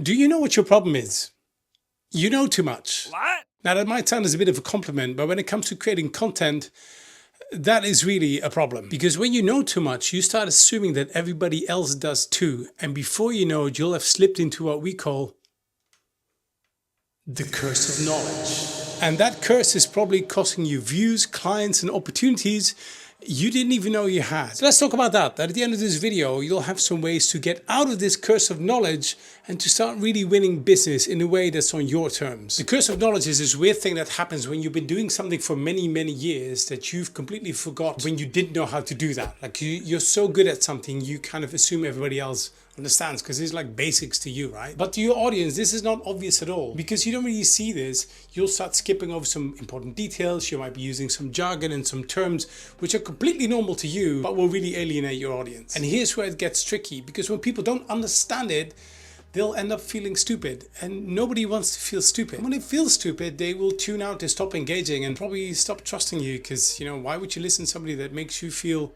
Do you know what your problem is? You know too much. What? Now that might sound as a bit of a compliment, but when it comes to creating content, that is really a problem. Because when you know too much, you start assuming that everybody else does too. And before you know it, you'll have slipped into what we call the curse of knowledge. And that curse is probably costing you views, clients, and opportunities you didn't even know you had. So let's talk about that. At the end of this video, you'll have some ways to get out of this curse of knowledge and to start really winning business in a way that's on your terms. The curse of knowledge is this weird thing that happens when you've been doing something for many, many years that you've completely forgot when you didn't know how to do that. Like you're so good at something, you kind of assume everybody else understands because it's like basics to you, right? But to your audience, this is not obvious at all. Because you don't really see this, you'll start skipping over some important details. You might be using some jargon and some terms which are completely normal to you, but will really alienate your audience. And here's where it gets tricky, because when people don't understand it, they'll end up feeling stupid, and nobody wants to feel stupid. When they feel stupid, they will tune out, they stop engaging and probably stop trusting you, because, you know, why would you listen to somebody that makes you feel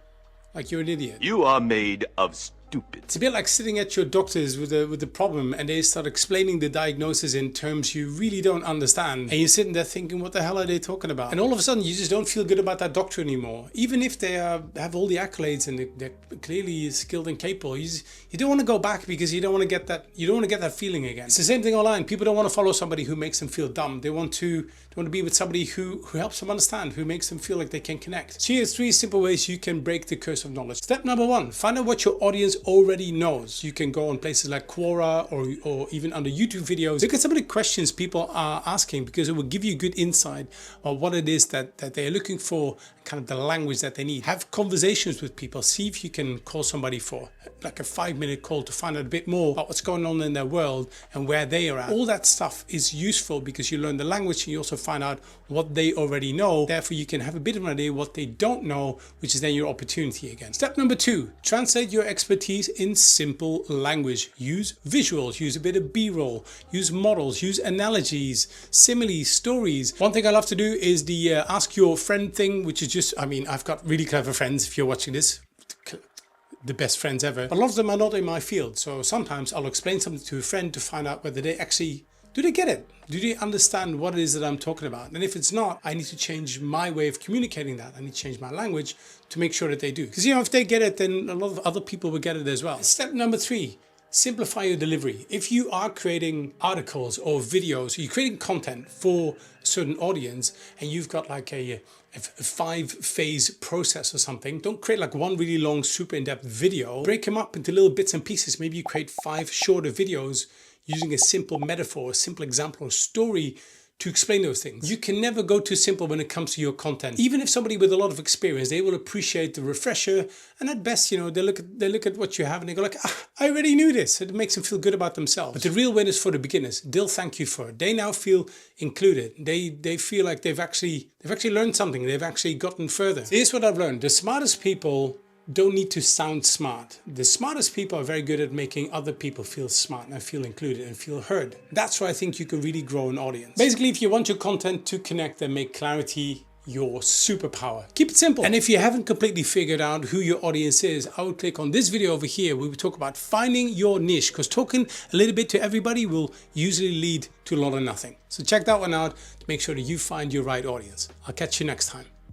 like you're an idiot? You are made of stupid. It's a bit like sitting at your doctor's with the problem and they start explaining the diagnosis in terms you really don't understand. And you're sitting there thinking, what the hell are they talking about? And all of a sudden you just don't feel good about that doctor anymore. Even if they have all the accolades and they're clearly skilled and capable, you don't want to go back because you don't want to get that feeling again. It's the same thing online. People don't want to follow somebody who makes them feel dumb. They want to be with somebody who helps them understand, who makes them feel like they can connect. So here's 3 simple ways you can break the curse of knowledge. Step number 1, find out what your audience already knows. You can go on places like Quora or even under YouTube videos. Look at some of the questions people are asking, because it will give you good insight on what it is that they're looking for, kind of the language that they need. Have conversations with people. See if you can call somebody for like a 5-minute call to find out a bit more about what's going on in their world and where they are at. All that stuff is useful because you learn the language and you also find out what they already know. Therefore, you can have a bit of an idea what they don't know, which is then your opportunity again. Step number 2, translate your expertise in simple language. Use visuals, use a bit of B-roll, use models, use analogies, similes, stories. One thing I love to do is the ask your friend thing, which is just, I mean, I've got really clever friends if you're watching this. The best friends ever. But a lot of them are not in my field. So sometimes I'll explain something to a friend to find out whether they actually, do they get it? Do they understand what it is that I'm talking about? And if it's not, I need to change my way of communicating that. I need to change my language to make sure that they do. Because, you know, if they get it, then a lot of other people will get it as well. Step number 3. Simplify your delivery. If you are creating articles or videos, or you're creating content for a certain audience and you've got like a 5-phase process or something, don't create like one really long, super in-depth video. Break them up into little bits and pieces. Maybe you create 5 shorter videos using a simple metaphor, a simple example or story to explain those things. You can never go too simple when it comes to your content. Even if somebody with a lot of experience, they will appreciate the refresher. And at best, you know, they look at what you have and they go like, I already knew this. It makes them feel good about themselves. But the real win is for the beginners. They'll thank you for it. They now feel included. They feel like they've actually learned something. They've actually gotten further. So here's what I've learned. The smartest people don't need to sound smart. The smartest people are very good at making other people feel smart and feel included and feel heard. That's why I think you can really grow an audience. Basically, if you want your content to connect and make clarity your superpower, keep it simple. And if you haven't completely figured out who your audience is, I would click on this video over here where we talk about finding your niche, because talking a little bit to everybody will usually lead to a lot of nothing. So check that one out to make sure that you find your right audience. I'll catch you next time.